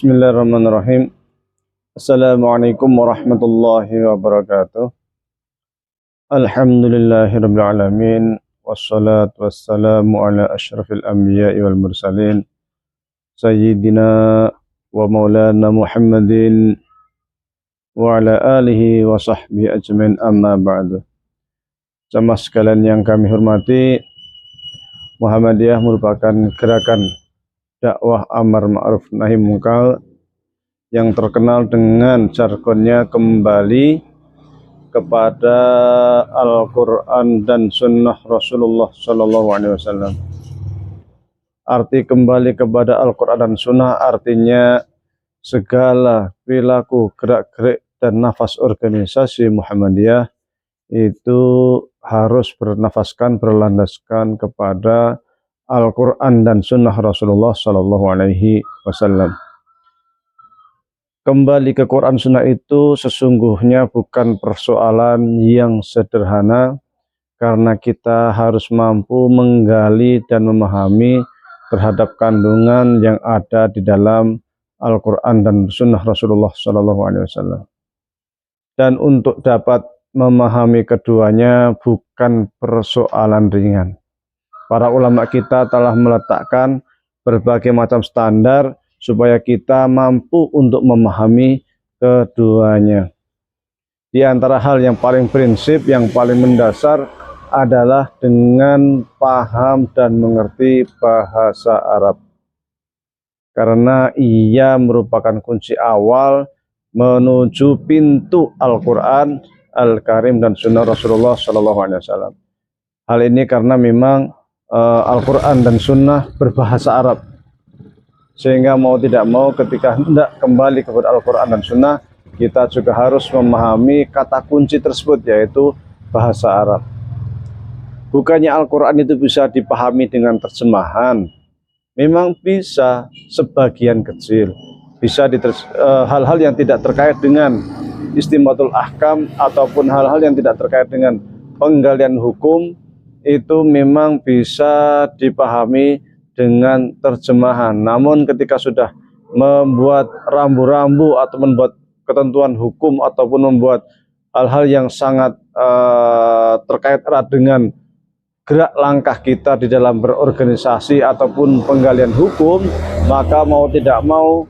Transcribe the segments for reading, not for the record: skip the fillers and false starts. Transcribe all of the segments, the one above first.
Bismillahirrahmanirrahim. Assalamualaikum warahmatullahi wabarakatuh. Alhamdulillahirabbil alamin wassalatu wassalamu ala asyrafil anbiya'i wal mursalin sayyidina wa maulana Muhammadin wa ala alihi wa sahbihi ajmain, amma ba'du. Jamaah sekalian yang kami hormati, Muhammadiyah merupakan gerakan dakwah amar ma'ruf nahi munkar yang terkenal dengan jargonnya kembali kepada Al-Quran dan Sunnah Rasulullah SAW. Arti kembali kepada Al-Quran dan Sunnah artinya segala perilaku, gerak-gerik dan nafas organisasi Muhammadiyah itu harus berlandaskan kepada Al-Quran dan Sunnah Rasulullah SAW. Kembali ke Quran Sunnah itu sesungguhnya bukan persoalan yang sederhana, karena kita harus mampu menggali dan memahami terhadap kandungan yang ada di dalam Al-Quran dan Sunnah Rasulullah SAW. Dan untuk dapat memahami keduanya bukan persoalan ringan. Para ulama kita telah meletakkan berbagai macam standar supaya kita mampu untuk memahami keduanya. Di antara hal yang paling prinsip, yang paling mendasar adalah dengan paham dan mengerti bahasa Arab. Karena ia merupakan kunci awal menuju pintu Al-Quran Al-Karim dan Sunnah Rasulullah SAW. Hal ini karena memang Al-Quran dan Sunnah berbahasa Arab, sehingga mau tidak mau ketika hendak kembali kepada Al-Quran dan Sunnah, kita juga harus memahami kata kunci tersebut, yaitu bahasa Arab. Bukannya Al-Quran itu bisa dipahami dengan terjemahan, memang bisa sebagian kecil, bisa hal-hal yang tidak terkait dengan istimbatul ahkam ataupun hal-hal yang tidak terkait dengan penggalian hukum, itu memang bisa dipahami dengan terjemahan. Namun ketika sudah membuat rambu-rambu atau membuat ketentuan hukum ataupun membuat hal-hal yang sangat terkait erat dengan gerak langkah kita di dalam berorganisasi ataupun penggalian hukum, maka mau tidak mau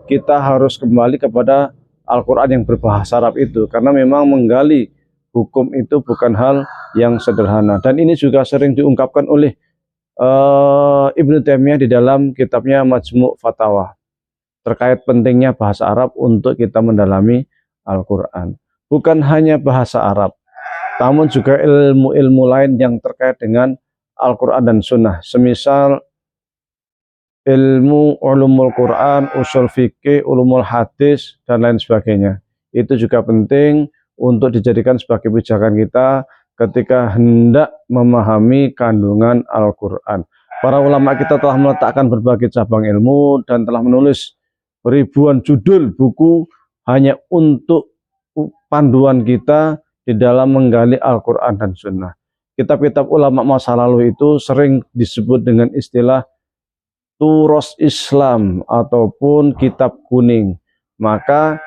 kita harus kembali kepada Al-Quran yang berbahasa Arab itu, karena memang menggali hukum itu bukan hal yang sederhana. Dan ini juga sering diungkapkan oleh Ibnu Taimiyah di dalam kitabnya Majmu' Fatawa terkait pentingnya bahasa Arab untuk kita mendalami Al-Quran. Bukan hanya bahasa Arab, namun juga ilmu-ilmu lain yang terkait dengan Al-Quran dan Sunnah, semisal ilmu ulumul Quran, usul fikih, ulumul hadis, dan lain sebagainya. Itu juga penting untuk dijadikan sebagai pijakan kita ketika hendak memahami kandungan Al-Quran. Para ulama kita telah meletakkan berbagai cabang ilmu dan telah menulis ribuan judul buku hanya untuk panduan kita di dalam menggali Al-Quran dan Sunnah. Kitab-kitab ulama masa lalu itu sering disebut dengan istilah turos Islam ataupun kitab kuning. Maka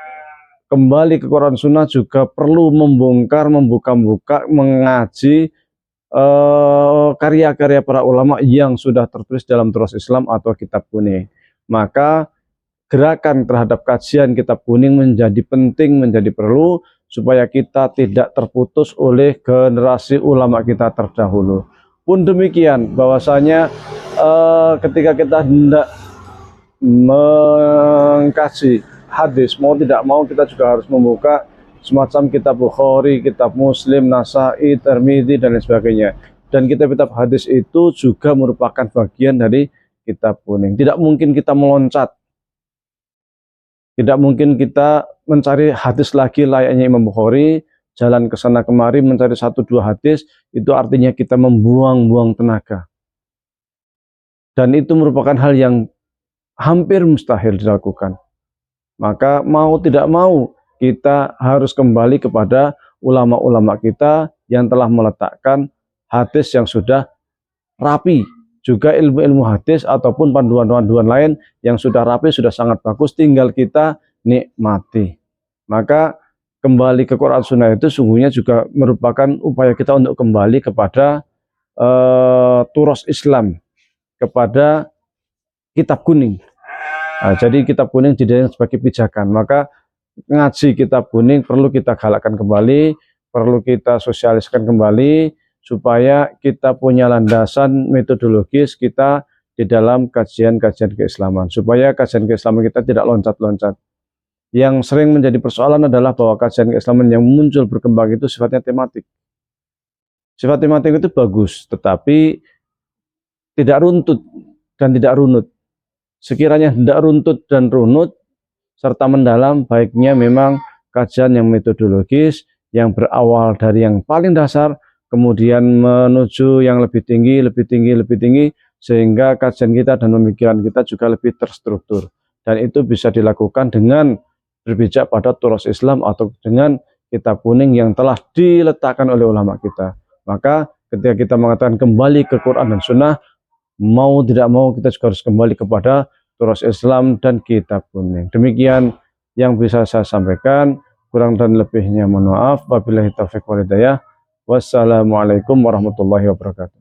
kembali ke Quran Sunnah juga perlu membongkar, membuka-buka, mengaji karya-karya para ulama yang sudah tertulis dalam turos Islam atau kitab kuning. Maka gerakan terhadap kajian kitab kuning menjadi penting, menjadi perlu, supaya kita tidak terputus oleh generasi ulama kita terdahulu. Pun demikian, bahwasanya ketika kita hendak mengkaji hadis, mau tidak mau kita juga harus membuka semacam kitab Bukhari, kitab Muslim, Nasa'i, Tirmidzi, dan lain sebagainya. Dan kitab-kitab hadis itu juga merupakan bagian dari kitab kuning. Tidak mungkin kita meloncat, tidak mungkin kita mencari hadis lagi layaknya Imam Bukhari, jalan ke sana kemari mencari 1-2 hadis, itu artinya kita membuang-buang tenaga. Dan itu merupakan hal yang hampir mustahil dilakukan. Maka mau tidak mau kita harus kembali kepada ulama-ulama kita yang telah meletakkan hadis yang sudah rapi, juga ilmu-ilmu hadis ataupun panduan-panduan lain yang sudah rapi, sudah sangat bagus, tinggal kita nikmati. Maka kembali ke Quran Sunnah itu sungguhnya juga merupakan upaya kita untuk kembali kepada turos Islam, kepada kitab kuning. Nah, jadi kitab kuning dijadikan sebagai pijakan. Maka ngaji kitab kuning perlu kita galakkan kembali, perlu kita sosialiskan kembali, supaya kita punya landasan metodologis kita di dalam kajian-kajian keislaman, supaya kajian keislaman kita tidak loncat-loncat. Yang sering menjadi persoalan adalah bahwa kajian keislaman yang muncul berkembang itu sifatnya tematik. Sifat tematik itu bagus, tetapi tidak runtut dan tidak runut. Sekiranya tidak runtut dan runut serta mendalam, baiknya memang kajian yang metodologis, yang berawal dari yang paling dasar, kemudian menuju yang lebih tinggi, lebih tinggi, lebih tinggi, sehingga kajian kita dan pemikiran kita juga lebih terstruktur. Dan itu bisa dilakukan dengan berpijak pada turos Islam atau dengan kitab kuning yang telah diletakkan oleh ulama kita. Maka ketika kita mengatakan kembali ke Quran dan Sunnah, mau tidak mau kita juga harus kembali kepada turos Islam dan kitab kuning. Demikian yang bisa saya sampaikan, kurang dan lebihnya mohon maaf. Wabillahi taufiq wal hidayah. Wassalamualaikum warahmatullahi wabarakatuh.